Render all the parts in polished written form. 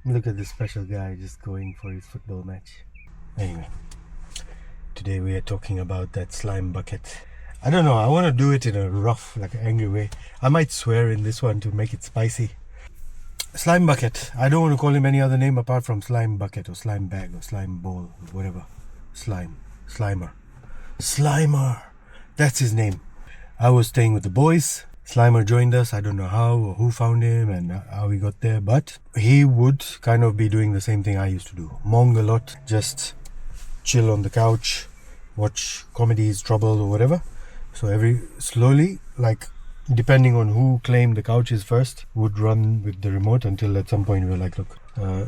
Look at this special guy just going for his football match. Anyway, today we are talking about that slime bucket. I don't know, I want to do it in a rough, like angry way. I might swear in this one to make it spicy. Slime bucket. I don't want to call him any other name apart from slime bucket or slime bag or slime bowl, whatever. Slime. Slimer. Slimer. That's his name. I was staying with the boys. Slimer joined us. I don't know how or who found him and how he got there, but he would kind of be doing the same thing I used to do. Mong a lot, just chill on the couch, watch comedies, Trouble or whatever. So slowly, like depending on who claimed the couches first, would run with the remote until at some point we were like, look,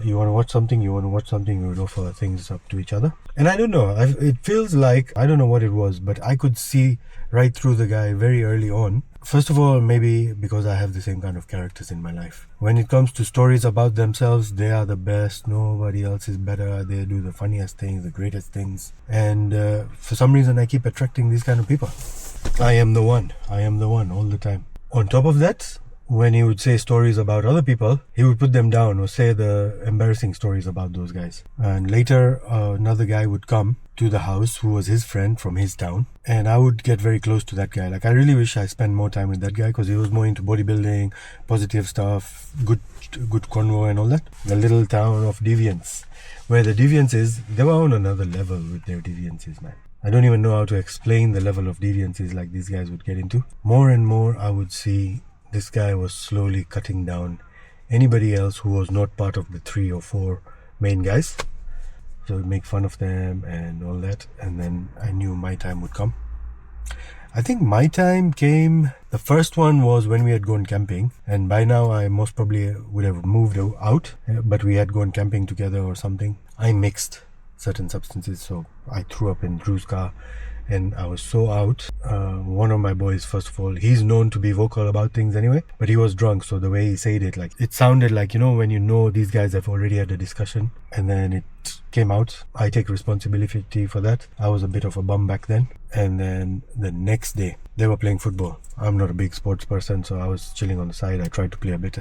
you want to watch something, we would offer things up to each other. And I don't know, it feels like, I don't know what it was, but I could see right through the guy very early on. First of all, maybe because I have the same kind of characters in my life. When it comes to stories about themselves, they are the best. Nobody else is better. They do the funniest things, the greatest things. And for some reason, I keep attracting these kind of people. I am the one all the time. On top of that, when he would say stories about other people, he would put them down or say the embarrassing stories about those guys. And later, another guy would come to the house who was his friend from his town, and I would get very close to that guy. Like, I really wish I spent more time with that guy because he was more into bodybuilding, positive stuff, good convo and all that. The little town of deviants, where the deviance is, they were on another level with their deviances, man. I don't even know how to explain the level of deviances like these guys would get into. More and more, I would see this guy was slowly cutting down anybody else who was not part of the 3 or 4 main guys. So he'd make fun of them and all that. And then I knew my time would come. I think my time came, the first one was when we had gone camping. And by now I most probably would have moved out. But we had gone camping together or something. I mixed certain substances. So I threw up in Drew's car. And I was so out. One of my boys, first of all, he's known to be vocal about things anyway, but he was drunk. So the way he said it, like, it sounded like, you know, when you know these guys have already had a discussion and then it came out. I take responsibility for that. I was a bit of a bum back then. And then the next day, they were playing football. I'm not a big sports person, so I was chilling on the side. I tried to play a bit.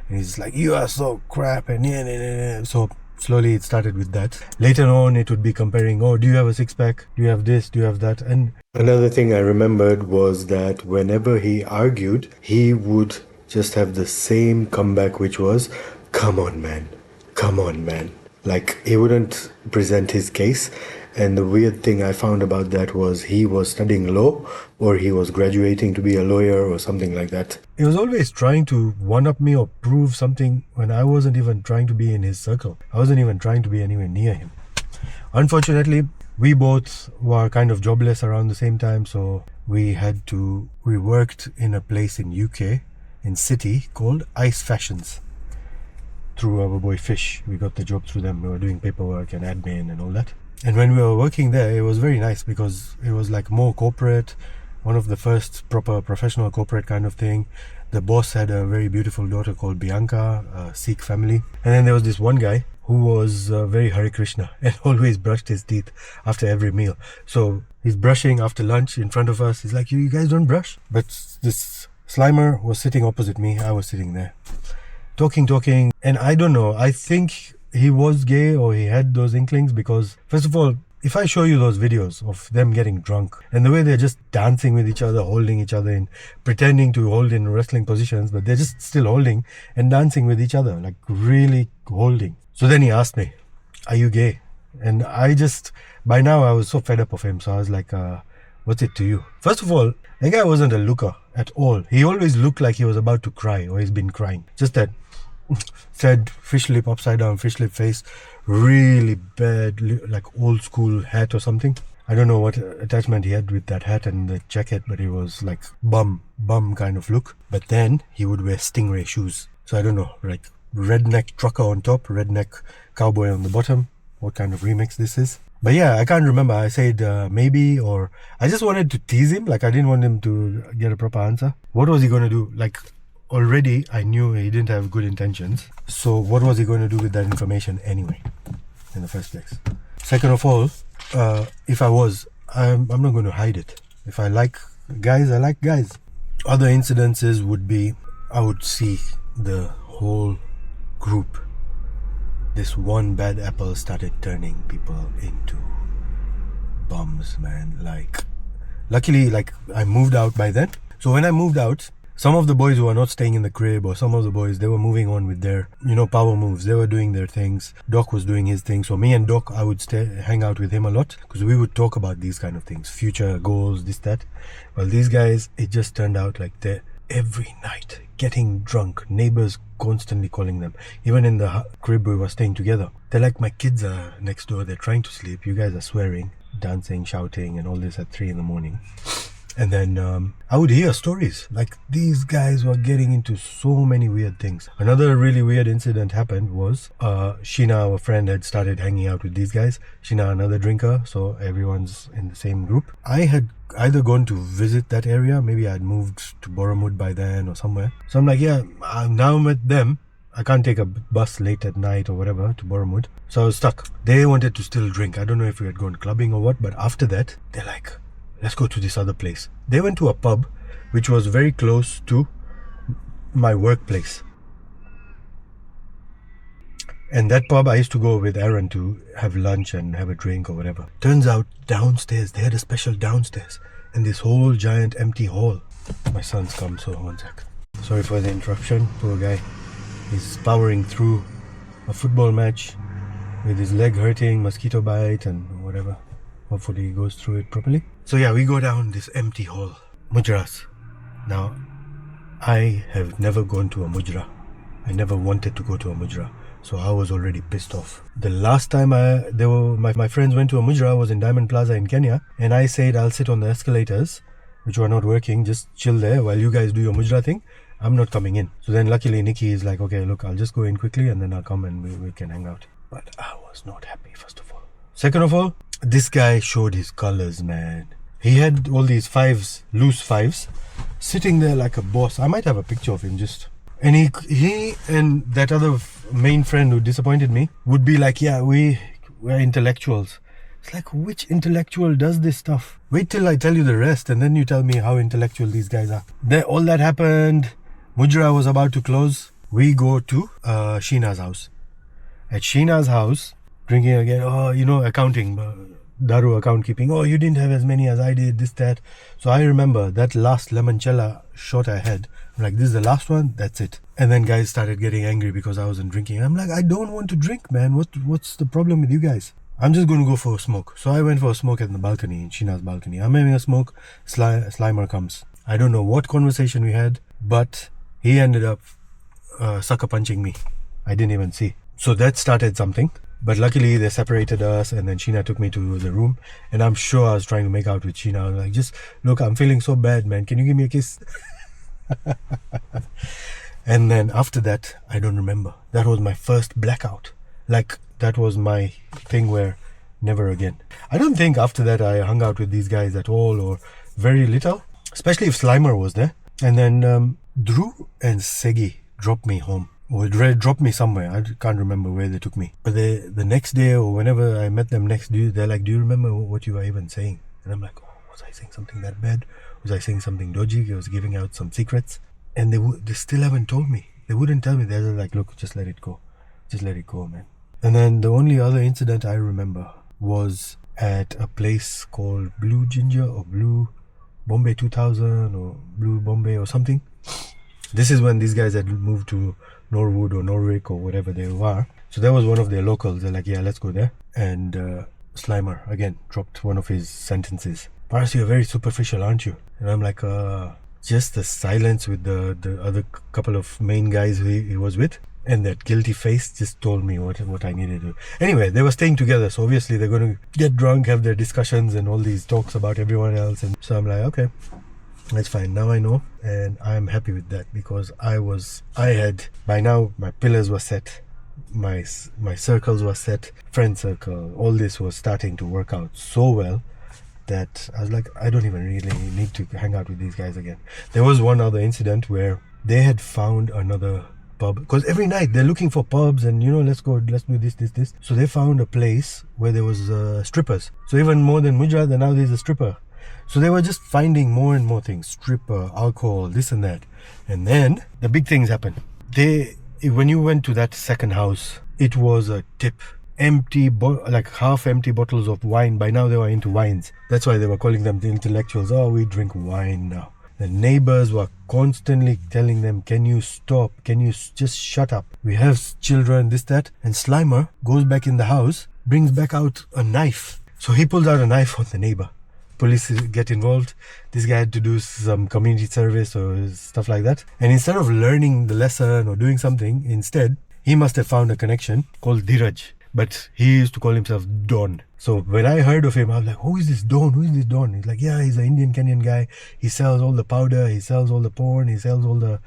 And he's like, you are so crap. And so slowly it started with that. Later on it would be comparing, oh, do you have a six-pack? Do you have this? Do you have that? And another thing I remembered was that whenever he argued, he would just have the same comeback, which was, come on man. Like, he wouldn't present his case. And the weird thing I found about that was he was studying law, or he was graduating to be a lawyer or something like that. He was always trying to one-up me or prove something when I wasn't even trying to be in his circle. I wasn't even trying to be anywhere near him. Unfortunately, we both were kind of jobless around the same time, so we worked in a place in UK, in City, called Ice Fashions. Through our boy Fish, we got the job through them. We were doing paperwork and admin and all that. And when we were working there, it was very nice because it was like more corporate, one of the first proper professional corporate kind of thing. The boss had a very beautiful daughter called Bianca, a Sikh family. And then there was this one guy who was very Hare Krishna and always brushed his teeth after every meal. So he's brushing after lunch in front of us. He's like, you guys don't brush? But this Slimer was sitting opposite me. I was sitting there. Talking. And I don't know, I think he was gay or he had those inklings because, first of all, if I show you those videos of them getting drunk and the way they're just dancing with each other, holding each other in, pretending to hold in wrestling positions, but they're just still holding and dancing with each other, like really holding. So then he asked me, are you gay? And by now I was so fed up of him. So I was like, what's it to you? First of all, the guy wasn't a looker at all. He always looked like he was about to cry or he's been crying. Just that said fish lip, upside down fish lip face, really bad, like old school hat or something. I don't know what attachment he had with that hat and the jacket, but it was like bum kind of look. But then he would wear stingray shoes. So I don't know, like redneck trucker on top, redneck cowboy on the bottom. What kind of remix this is? But yeah, I can't remember. I said maybe, or I just wanted to tease him. Like, I didn't want him to get a proper answer. What was he going to do? Like, already I knew he didn't have good intentions. So what was he going to do with that information anyway, in the first place? Second of all, if I'm not going to hide it. If I like guys, I like guys. Other incidences would be, I would see the whole group this one bad apple started turning people into bums, man. Like, luckily, like, I moved out by then. So when I moved out, some of the boys who were not staying in the crib, or some of the boys, they were moving on with their, power moves. They were doing their things. Doc was doing his thing. So me and Doc, I would hang out with him a lot, because we would talk about these kind of things, future goals, this, that. Well, these guys, it just turned out like they're every night getting drunk, neighbors constantly calling them. Even in the crib we were staying together, they're like, my kids are next door, they're trying to sleep, you guys are swearing, dancing, shouting and all this at 3 a.m. And then I would hear stories like these guys were getting into so many weird things. Another really weird incident happened was Sheena, our friend, had started hanging out with these guys. Sheena, another drinker, so everyone's in the same group. I had either gone to visit that area, maybe I'd moved to Boromud by then or somewhere. So I'm like, yeah, now I'm at them. I can't take a bus late at night or whatever to Boromud. So I was stuck. They wanted to still drink. I don't know if we had gone clubbing or what, but after that, they're like, let's go to this other place. They went to a pub which was very close to my workplace. And that pub I used to go with Aaron to have lunch and have a drink or whatever. Turns out downstairs, they had a special downstairs and this whole giant empty hall. My son's come, so one sec. Sorry for the interruption, poor guy. He's powering through a football match with his leg hurting, mosquito bite and whatever. Hopefully he goes through it properly. So yeah, we go down this empty hall. Mujras. Now, I have never gone to a mujra. I never wanted to go to a mujra. So I was already pissed off. The last time my friends went to a mujra was in Diamond Plaza in Kenya. And I said, I'll sit on the escalators, which were not working. Just chill there while you guys do your mujra thing. I'm not coming in. So then luckily Nikki is like, okay, look, I'll just go in quickly and then I'll come and we can hang out. But I was not happy, first of all. Second of all, this guy showed his colors, man. He had all these fives, loose fives, sitting there like a boss. I might have a picture of him just. And he and that other main friend who disappointed me would be like, yeah, we're intellectuals. It's like, which intellectual does this stuff? Wait till I tell you the rest and then you tell me how intellectual these guys are. All that happened. Mujra was about to close. We go to Sheena's house. At Sheena's house, drinking again, accounting, Daru account keeping. Oh, you didn't have as many as I did, this, that. So I remember that last limoncello shot I had. I'm like, this is the last one, that's it. And then guys started getting angry because I wasn't drinking. I'm like, I don't want to drink, man. What's the problem with you guys? I'm just going to go for a smoke. So I went for a smoke at the balcony, in Sheena's balcony. I'm having a smoke, Slimer comes. I don't know what conversation we had, but he ended up sucker punching me. I didn't even see. So that started something. But luckily they separated us and then Sheena took me to the room. And I'm sure I was trying to make out with Sheena. I was like, just look, I'm feeling so bad, man. Can you give me a kiss? And then after that, I don't remember. That was my first blackout. Like, that was my thing where never again. I don't think after that I hung out with these guys at all or very little. Especially if Slimer was there. And then Drew and Segi dropped me home. Or dropped me somewhere. I can't remember where they took me. But the next day or whenever I met them next, they're like, do you remember what you were even saying? And I'm like, oh, was I saying something that bad? Was I saying something dodgy? I was giving out some secrets. And they still haven't told me. They wouldn't tell me. They're like, look, just let it go. Just let it go, man. And then the only other incident I remember was at a place called Blue Ginger or Blue Bombay 2000 or Blue Bombay or something. This is when these guys had moved to Norwood or Norwich or whatever they were. So that was one of their locals. They're like, yeah, let's go there. And Slimer, again, dropped one of his sentences. Paras, you're very superficial, aren't you? And I'm like, just the silence with the other couple of main guys he was with. And that guilty face just told me what I needed to do. Anyway, they were staying together. So obviously they're going to get drunk, have their discussions and all these talks about everyone else. And so I'm like, okay. That's fine. Now I know, and I'm happy with that because I had by now my pillars were set, my circles were set, friend circle, all this was starting to work out so well that I was like, I don't even really need to hang out with these guys again. There was one other incident where they had found another pub because every night they're looking for pubs and let's go, let's do this. So they found a place where there was strippers. So even more than Mujra, then now there's a stripper. So they were just finding more and more things, stripper, alcohol, this and that. And then the big things happened. when you went to that second house, it was a tip. Empty, like half empty bottles of wine. By now they were into wines. That's why they were calling them the intellectuals. Oh, we drink wine now. The neighbors were constantly telling them, can you stop? Can you just shut up? We have children, this, that. And Slimer goes back in the house, brings back out a knife. So he pulls out a knife on the neighbor. Police get involved. This guy had to do some community service or stuff like that. And instead of learning the lesson or doing something, instead, he must have found a connection called Dheeraj. But he used to call himself Don. So when I heard of him, I was like, who is this Don? Who is this Don? He's like, yeah, he's an Indian Kenyan guy. He sells all the powder. He sells all the porn. He sells all the...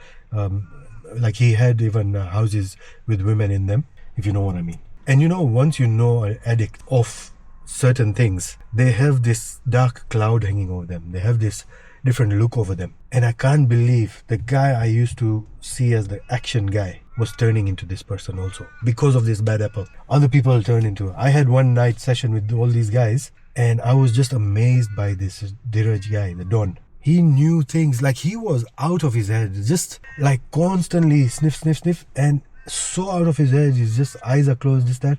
like he had even houses with women in them, if you know what I mean. And you know, once you know an addict of certain things, they have this dark cloud hanging over them. They have this different look over them. And I can't believe the guy I used to see as the action guy was turning into this person also because of this bad apple. Other people turn into... I had one night session with all these guys and I was just amazed by this Dheeraj guy, the Don. He knew things, like he was out of his head, just like constantly sniff, sniff, sniff, and so out of his head, his just eyes are closed, this, that.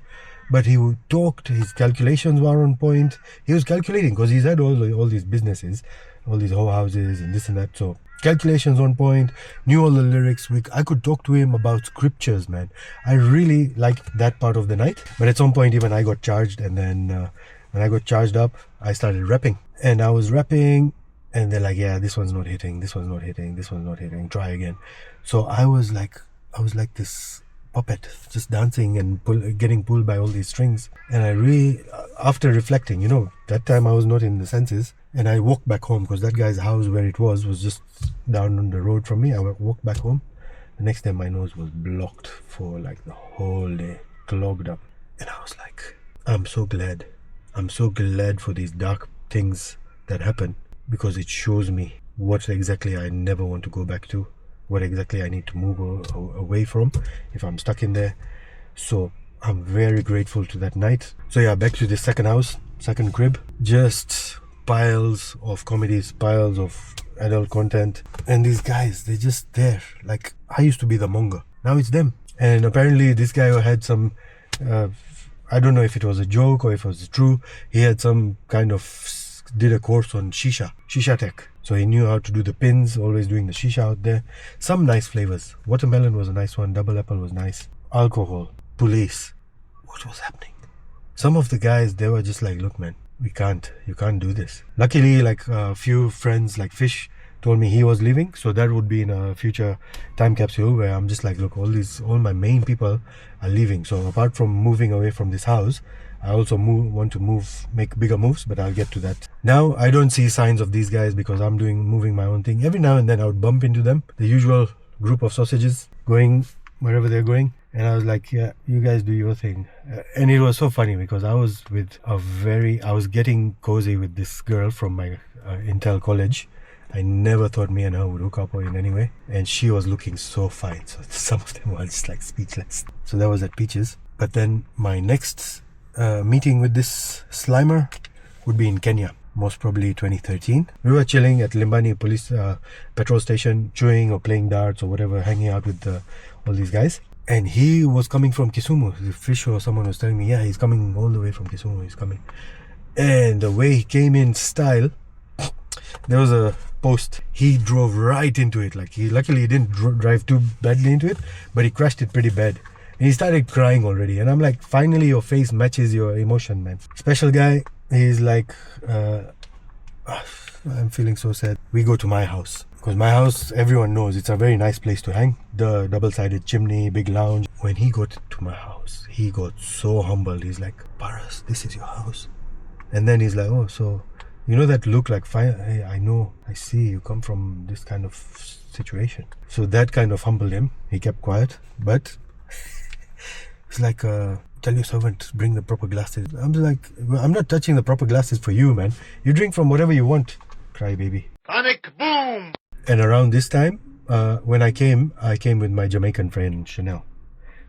But he talked, his calculations were on point. He was calculating because he's had all these businesses, all these whole houses and this and that. So calculations on point, knew all the lyrics. I could talk to him about scriptures, man. I really liked that part of the night. But at some point, even I got charged. And then when I got charged up, I started rapping. And I was rapping and they're like, yeah, this one's not hitting. This one's not hitting. This one's not hitting. Try again. So I was like this puppet, just dancing and getting pulled by all these strings. And I really, after reflecting, you know, that time I was not in the senses, and I walked back home because that guy's house where it was just down on the road from me. I walked back home. The next day my nose was blocked for like the whole day, clogged up. And I was like, I'm so glad for these dark things that happen, because it shows me what exactly I never want to go back to, what exactly I need to move away from if I'm stuck in there. So I'm very grateful to that night. So yeah, back to the second house, second crib. Just piles of comedies, piles of adult content. And these guys, they're just there. Like, I used to be the monger. Now it's them. And apparently this guy had some... I don't know if it was a joke or if it was true. He had some kind of... did a course on shisha tech. So he knew how to do the pins, always doing the shisha out there. Some nice flavors. Watermelon was a nice one. Double apple was nice. Alcohol. Police. What was happening? Some of the guys, they were just like, look man, you can't do this. Luckily, like a few friends like Fish told me he was leaving. So that would be in a future time capsule where I'm just like, look, all my main people are leaving. So apart from moving away from this house, I also want to make bigger moves, but I'll get to that. Now, I don't see signs of these guys because I'm moving my own thing. Every now and then I would bump into them, the usual group of sausages going wherever they're going. And I was like, yeah, you guys do your thing. And it was so funny because I was getting cozy with this girl from my Intel college. I never thought me and her would hook up in any way. And she was looking so fine. So some of them were just like speechless. So that was at Peaches. But then my next... meeting with this Slimer would be in Kenya, most probably 2013. We were chilling at Limbani police petrol station, chewing or playing darts or whatever, hanging out with all these guys. And he was coming from Kisumu. The Fish or someone was telling me, yeah, he's coming all the way from Kisumu, he's coming. And the way he came in style, there was a post. He drove right into it. Like luckily he didn't drive too badly into it, but he crashed it pretty bad. And he started crying already. And I'm like, finally your face matches your emotion, man. Special guy. He's like, I'm feeling so sad. We go to my house. Because my house, everyone knows, it's a very nice place to hang. The double-sided chimney, big lounge. When he got to my house, he got so humbled. He's like, Paras, this is your house. And then he's like, oh, so, you know that look like, hey, I know, I see you come from this kind of situation. So that kind of humbled him. He kept quiet. But... it's like, tell your servant, bring the proper glasses. I'm like, well, I'm not touching the proper glasses for you, man. You drink from whatever you want. Cry baby. Panic boom! And around this time, when I came with my Jamaican friend, Chanel.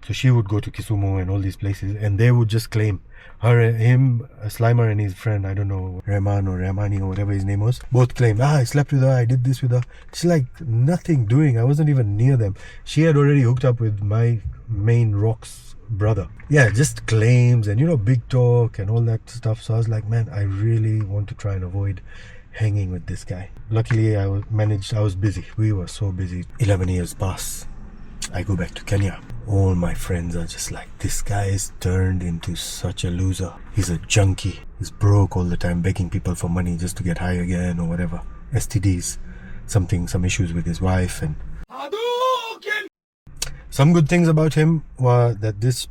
So she would go to Kisumu and all these places, and they would just claim him, Slimer and his friend, I don't know, Rahman or Rahmani or whatever his name was, both claimed, I slept with her, I did this with her. She's like, nothing doing. I wasn't even near them. She had already hooked up with my main rock's brother. Yeah, just claims and, big talk and all that stuff. So I was like, man, I really want to try and avoid hanging with this guy. Luckily, I was busy. We were so busy. 11 years pass. I go back to Kenya. All my friends are just like, this guy is turned into such a loser. He's a junkie. He's broke all the time, begging people for money just to get high again or whatever. STDs, some issues with his wife. And some good things about him were that this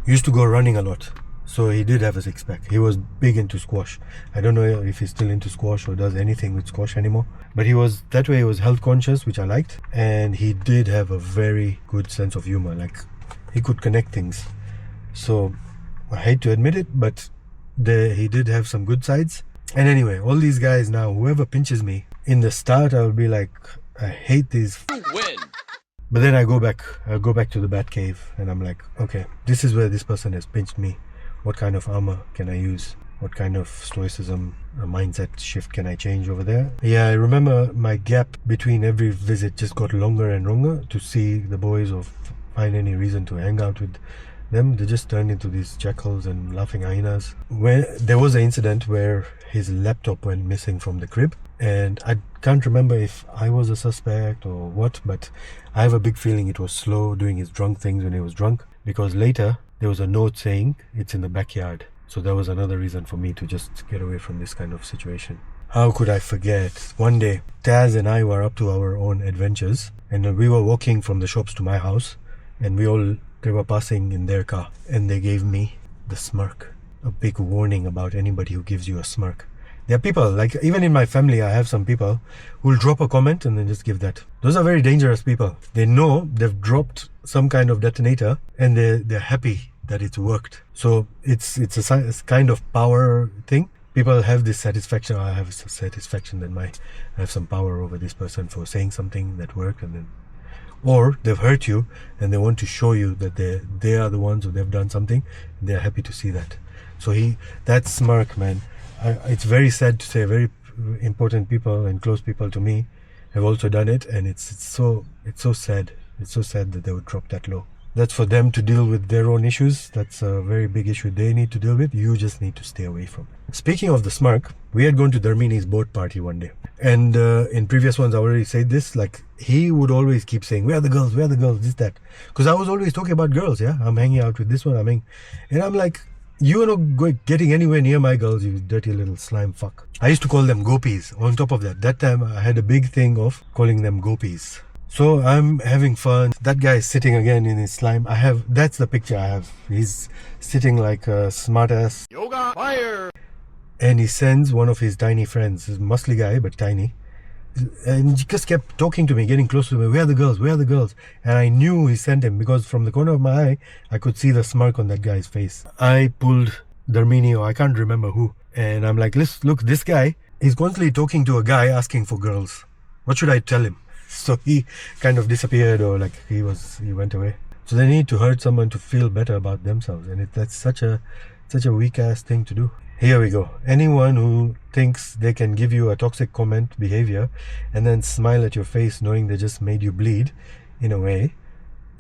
used to go running a lot. So he did have a six-pack. He was big into squash. I don't know if he's still into squash or does anything with squash anymore. But he was health conscious, which I liked. And he did have a very good sense of humor. Like, he could connect things. So, I hate to admit it, but he did have some good sides. And anyway, all these guys now, whoever pinches me, in the start I'll be like, I hate these. You win. But then I go back to the bat cave and I'm like, okay, this is where this person has pinched me. What kind of armor can I use? What kind of stoicism, mindset shift can I change over there? Yeah, I remember my gap between every visit just got longer and longer to see the boys or find any reason to hang out with them. They just turned into these jackals and laughing hyenas. There was an incident where his laptop went missing from the crib, and I can't remember if I was a suspect or what, but I have a big feeling it was Slow doing his drunk things when he was drunk, because later there was a note saying it's in the backyard. So that was another reason for me to just get away from this kind of situation. How could I forget? One day, Taz and I were up to our own adventures, and we were walking from the shops to my house, and they were passing in their car, and they gave me the smirk. A big warning about anybody who gives you a smirk. There are people, like even in my family, I have some people who will drop a comment and then just give that. Those are very dangerous people. They know they've dropped some kind of detonator and they're happy that it's worked. So it's a kind of power thing. People have this satisfaction. I have a satisfaction that I have some power over this person for saying something that worked, and then, or they've hurt you and they want to show you that they are the ones who they've done something. And they're happy to see that. So that smirk, man. It's very sad to say, very important people and close people to me have also done it, and it's so sad. It's so sad that they would drop that low. That's for them to deal with their own issues. That's a very big issue they need to deal with. You just need to stay away from it. Speaking of the smirk, we had gone to Dharmini's boat party one day, and in previous ones I already said this, like he would always keep saying, where are the girls, this, that, because I was always talking about girls. Yeah, I'm hanging out with this one, and I'm like, you are not getting anywhere near my girls, you dirty little slime fuck. I used to call them gopis. On top of that time I had a big thing of calling them gopis. So I'm having fun. That guy is sitting again in his slime. That's the picture I have. He's sitting like a smart ass. Yoga fire! And he sends one of his tiny friends, this muscly guy but tiny, and he just kept talking to me, getting close to me. Where are the girls? And I knew he sent him because from the corner of my eye I could see the smirk on that guy's face. I pulled Dharmini, or I can't remember who, and I'm like, look, this guy is constantly talking to a guy asking for girls. What should I tell him? So he kind of disappeared, or like he went away. So they need to hurt someone to feel better about themselves, and that's such a weak ass thing to do. Here we go. Anyone who thinks they can give you a toxic comment behavior and then smile at your face knowing they just made you bleed, in a way,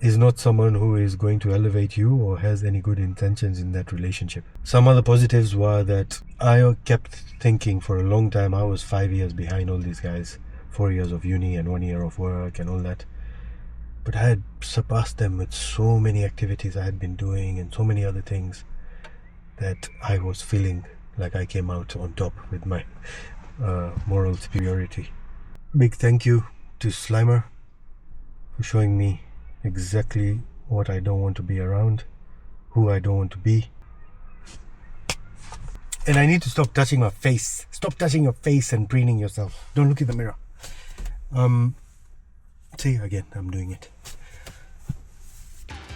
is not someone who is going to elevate you or has any good intentions in that relationship. Some other positives were that I kept thinking for a long time I was 5 years behind all these guys. 4 years of uni and 1 year of work and all that. But I had surpassed them with so many activities I had been doing and so many other things that I was feeling like I came out on top with my moral superiority. Big thank you to Slimer for showing me exactly what I don't want to be around, who I don't want to be. And I need to stop touching my face. Stop touching your face and preening yourself. Don't look in the mirror. See, again, I'm doing it.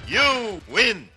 You win!